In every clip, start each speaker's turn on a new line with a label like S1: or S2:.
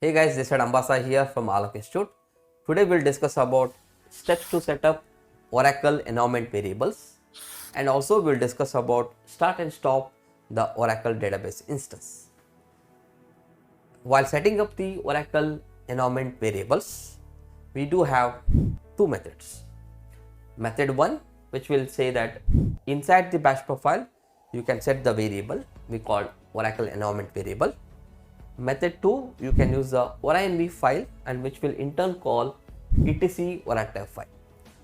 S1: Hey guys, this is Ambasa here from Alak Institute. Today we'll discuss about steps to set up Oracle environment variables, and also we'll discuss about start and stop the Oracle database instance. While setting up the Oracle environment variables, we do have two methods. Method 1, which will say that inside the bash profile you can set the variable we call Oracle environment variable. Method 2, you can use the oraenv file, and which will in turn call etc oraenv file.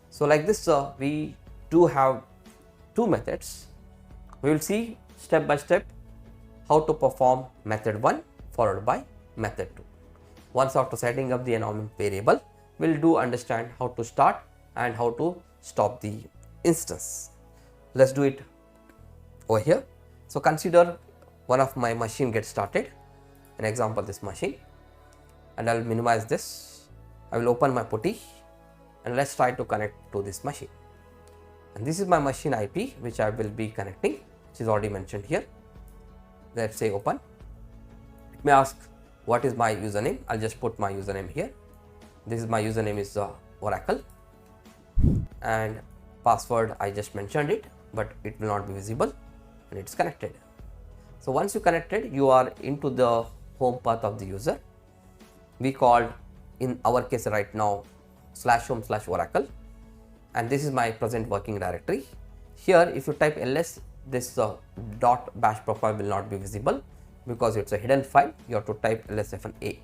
S1: So like this, we do have two methods. We will see step by step how to perform method 1 followed by method 2. Once after setting up the environment variable, we'll do understand how to start and how to stop the instance. Let's do it over here. So consider one of my machine gets started. An example, this machine, and I will minimize this. I will open my putty and let's try to connect to this machine. And this is my machine IP which I will be connecting, which is already mentioned here. Let's say open. It may ask what is my username. I'll just put my username here. This is my username is Oracle, and password I just mentioned it, but it will not be visible, and it's connected. So once you connected, you are into the home path of the user. We called in our case right now /home/oracle, and this is my present working directory. Here if you type ls, this .bash profile will not be visible because it's a hidden file. You have to type ls-a.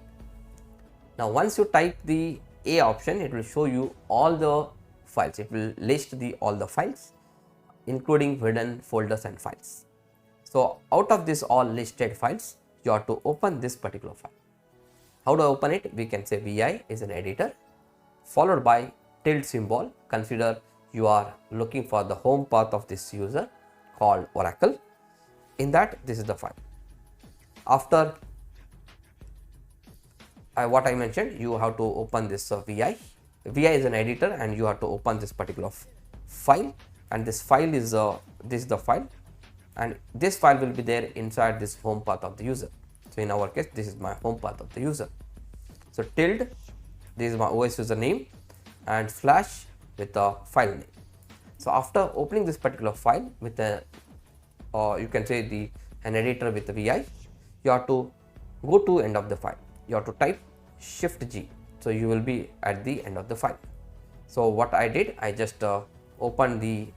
S1: Now once you type the a option, it will show you all the files. It will list all the files including hidden folders and files. So out of this all listed files, you have to open this particular file. How to open it? We can say vi is an editor followed by tilde symbol. Consider you are looking for the home path of this user called Oracle. In that, this is the file. After what I mentioned, you have to open this vi. Vi is an editor and you have to open this particular file, and this file is this is the file, and this file will be there inside this home path of the user. So in our case, this is my home path of the user. So tilde, this is my OS username, and slash with the file name. So after opening this particular file with a you can say an editor with the vi, you have to go to end of the file. You have to type shift G. So you will be at the end of the file. So what I did, I just opened the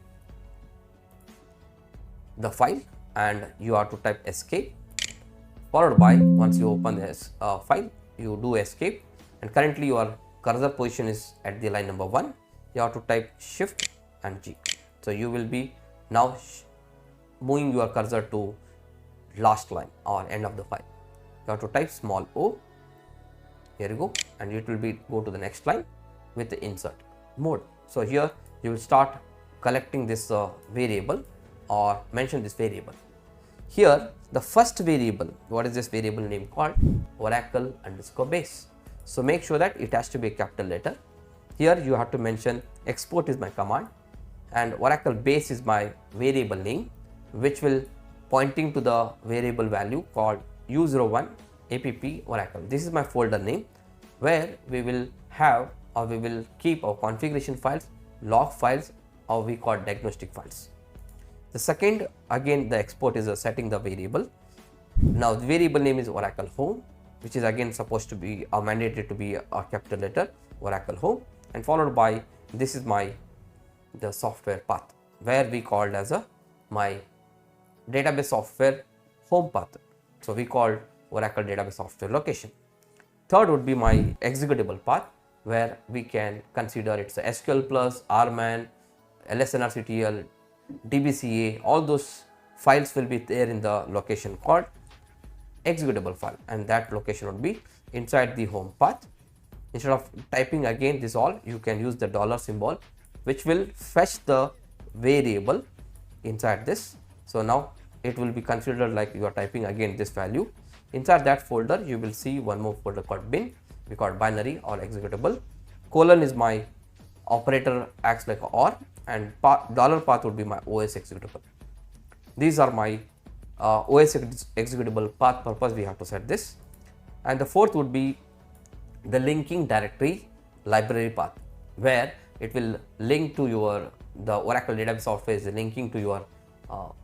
S1: file, and you have to type escape, followed by, once you open this file, you do escape, and currently your cursor position is at the line number 1. You have to type shift and G. So you will be now moving your cursor to last line or end of the file. You have to type small o. Here you go, and it will be go to the next line with the insert mode. So here you will start collecting this variable or mention this variable. Here the first variable, what is this variable name called? Oracle_base. So make sure that it has to be a capital letter. Here you have to mention export is my command, and Oracle base is my variable name, which will pointing to the variable value called u01 app Oracle. This is my folder name where we will have or we will keep our configuration files, log files, or we call diagnostic files. The second, again the export is setting the variable. Now the variable name is Oracle home, which is again supposed to be mandated to be a capital letter Oracle home, and followed by this is the software path where we called as my database software home path. So we called Oracle database software location. Third would be my executable path, where we can consider it's a SQL plus, RMAN, LSNRCTL, DBCA, all those files will be there in the location called executable file, and that location would be inside the home path. Instead of typing again this all, you can use the dollar symbol, which will fetch the variable inside this. So now it will be considered like you are typing again this value. Inside that folder you will see one more folder called bin, we call binary or executable. Colon is my operator, acts like or, and dollar path would be my OS executable. These are my OS executable path purpose we have to set this. And the fourth would be the linking directory library path, where it will link to your the Oracle database software is linking to your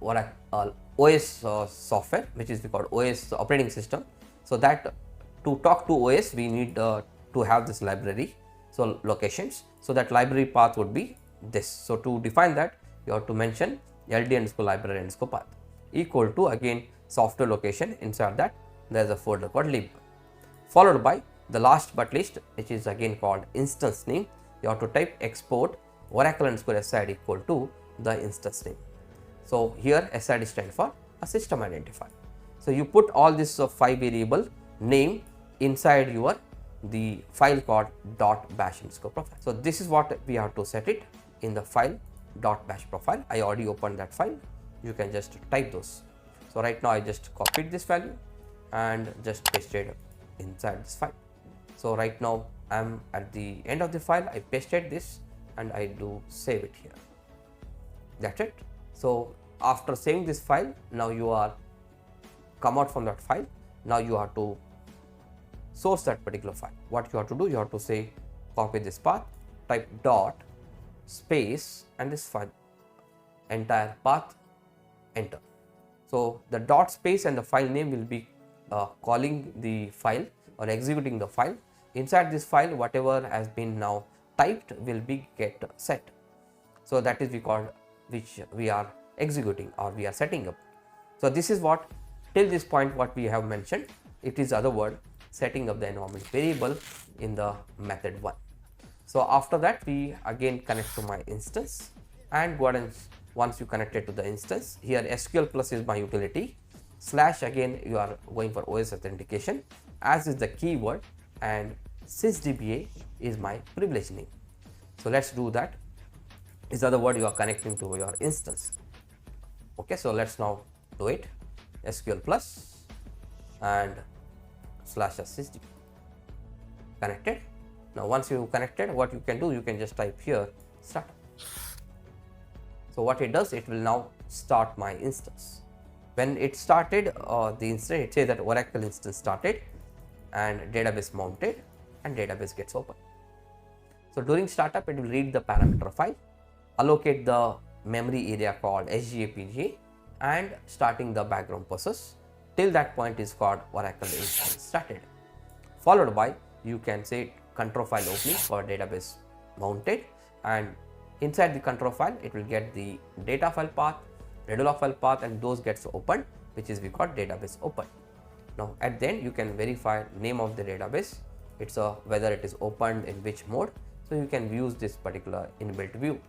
S1: Oracle OS software, which is called OS operating system. So that to talk to OS we need to have this library, so locations. So that library path would be this. So to define that, you have to mention ld_library_path path equal to again software location. Inside that there is a folder called lib, followed by the last but least, which is again called instance name. You have to type export oracle_sid equal to the instance name. So here SID stands for a system identifier. So you put all this 5 variable name inside your the file called .bash_profile. So this is what we have to set it in the file .bash profile. I already opened that file. You can just type those. So right now I just copied this value and just pasted inside this file. So right now I am at the end of the file. I pasted this and I do save it here. That's it. So after saving this file, now you are come out from that file. Now you have to source that particular file. What you have to do, you have to say copy this path, type dot space and this file entire path, enter. So the dot space and the file name will be calling the file or executing the file. Inside this file, whatever has been now typed will be get set. So that is we call which we are executing or we are setting up. So this is what till this point what we have mentioned. It is other word setting up the environment variable in the method 1. So after that we again connect to my instance and go ahead and once you connected to the instance, here SQL plus is my utility, slash again you are going for OS authentication as is the keyword, and sysdba is my privilege name. So let's do that. Is other word you are connecting to your instance. Okay, so let's now do it. SQL plus and slash sysdba connected. Now once you connected, what you can do, you can just type here start. So what it does, it will now start my instance. When it started the instance, it says that Oracle instance started and database mounted and database gets open. So during startup it will read the parameter file, allocate the memory area called sgapga and starting the background process. Till that point is called Oracle instance started, followed by you can say control file opening for database mounted, and inside the control file it will get the data file path, Redola file path, and those gets opened, which is we call database open. Now at the end you can verify name of the database, it's a whether it is opened in which mode. So you can use this particular inbuilt view,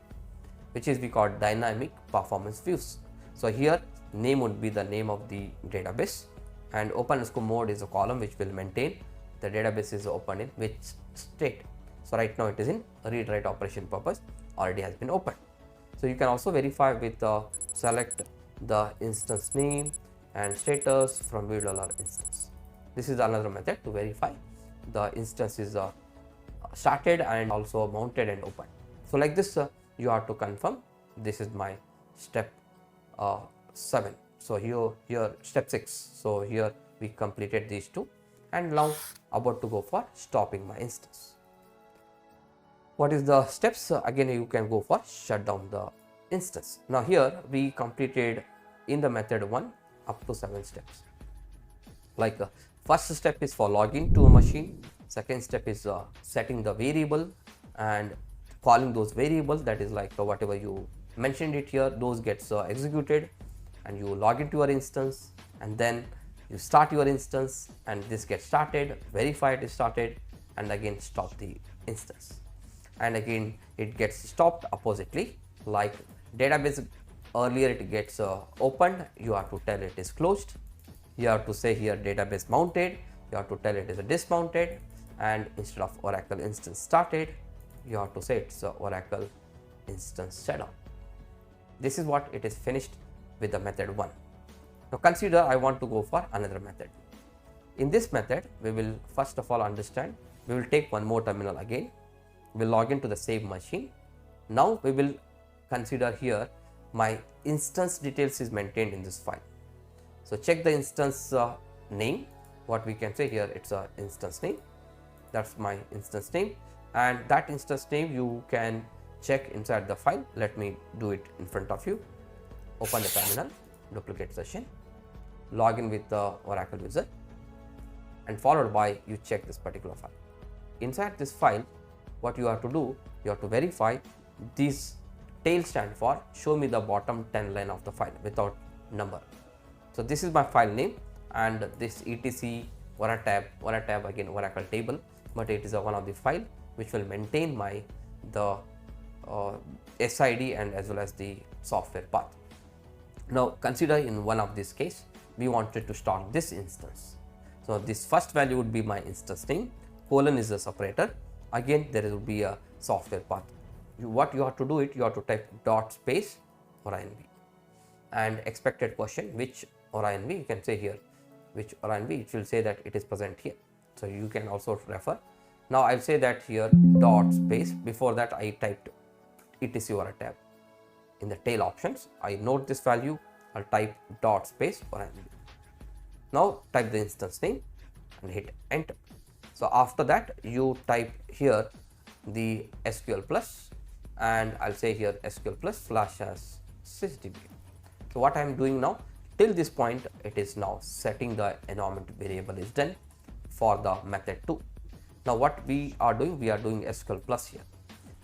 S1: which is we call dynamic performance views. So here name would be the name of the database and open_mode is a column which will maintain the database is open in which state. So right now it is in read write operation purpose, already has been opened. So you can also verify with select the instance name and status from view $instance. This is another method to verify the instance is started and also mounted and open. So like this you have to confirm. This is my step 7. So here step 6. So here we completed these two and now about to go for stopping my instance. What is the steps? Again you can go for shut down the instance. Now here we completed in the method 1 up to 7 steps. Like first step is for login to a machine, second step is setting the variable and calling those variables, that is like whatever you mentioned it here, those gets executed and you log into your instance and then you start your instance and this gets started, verify it is started and again stop the instance. And again it gets stopped oppositely, like database earlier it gets opened, you have to tell it is closed. You have to say here database mounted, you have to tell it is a dismounted, and instead of Oracle instance started, you have to say it's a Oracle instance shut down. This is what it is finished with the method 1. Now consider I want to go for another method. In this method we will first of all understand, we will take one more terminal again, we will log into the same machine. Now we will consider here my instance details is maintained in this file. So check the instance name, what we can say here, it's a instance name. That's my instance name, and that instance name you can check inside the file. Let me do it in front of you. Open the terminal, duplicate session, log in with the Oracle wizard, and followed by you check this particular file. Inside this file, what you have to do, you have to verify this tail stand for show me the bottom 10 line of the file without number. So this is my file name, and this etc oratab again Oracle table, but it is one of the file which will maintain my the SID and as well as the software path. Now consider in one of this case we wanted to start this instance. So this first value would be my instance name, colon is the separator, again there will be a software path. What you have to do it, you have to type dot space oraenv and expected question which oraenv, you can say here which oraenv, it will say that it is present here. So you can also refer. Now I'll say that here dot space, before that I typed etc oratab. In the tail options I note this value, I'll type dot space oraenv. Now type the instance name and hit enter. So after that you type here the SQL plus, and I'll say here SQL plus flash as sysdba. So what I'm doing now, till this point it is now setting the environment variable is done for the method 2. Now what we are doing SQL plus here.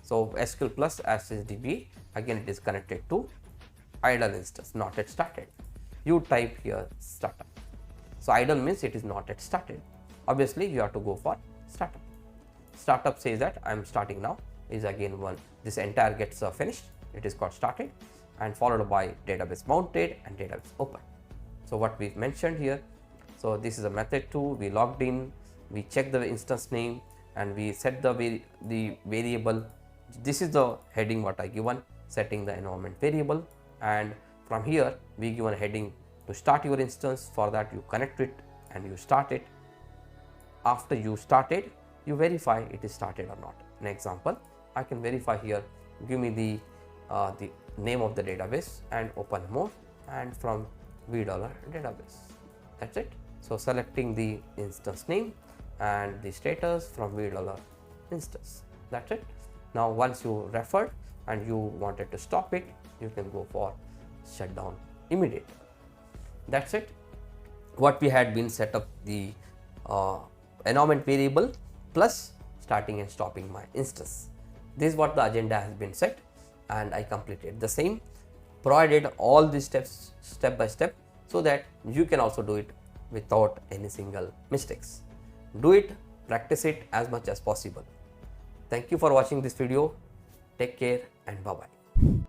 S1: So SQL plus as DBA, again it is connected to idle instance, not yet started. You type here startup. So idle means it is not yet started. Obviously you have to go for startup. Startup says that I am starting now, is again one, this entire gets finished, it is called started, and followed by database mounted and database open. So what we mentioned here, so this is a method 2, we logged in, we check the instance name and we set the variable. This is the heading what I given, setting the environment variable, and from here we given a heading to start your instance. For that you connect it and you start it. After you started, you verify it is started or not. An example, I can verify here, give me the name of the database and open more, and from $database. That's it. So selecting the instance name and the status from $instance. That's it. Now once you referred and you wanted to stop it, you can go for shutdown immediately. That's it. What we had been set up the environment variable plus starting and stopping my instance. This is what the agenda has been set, and I completed the same, provided all these steps step by step so that you can also do it without any single mistakes. Do it, practice it as much as possible. Thank you for watching this video. Take care and bye bye.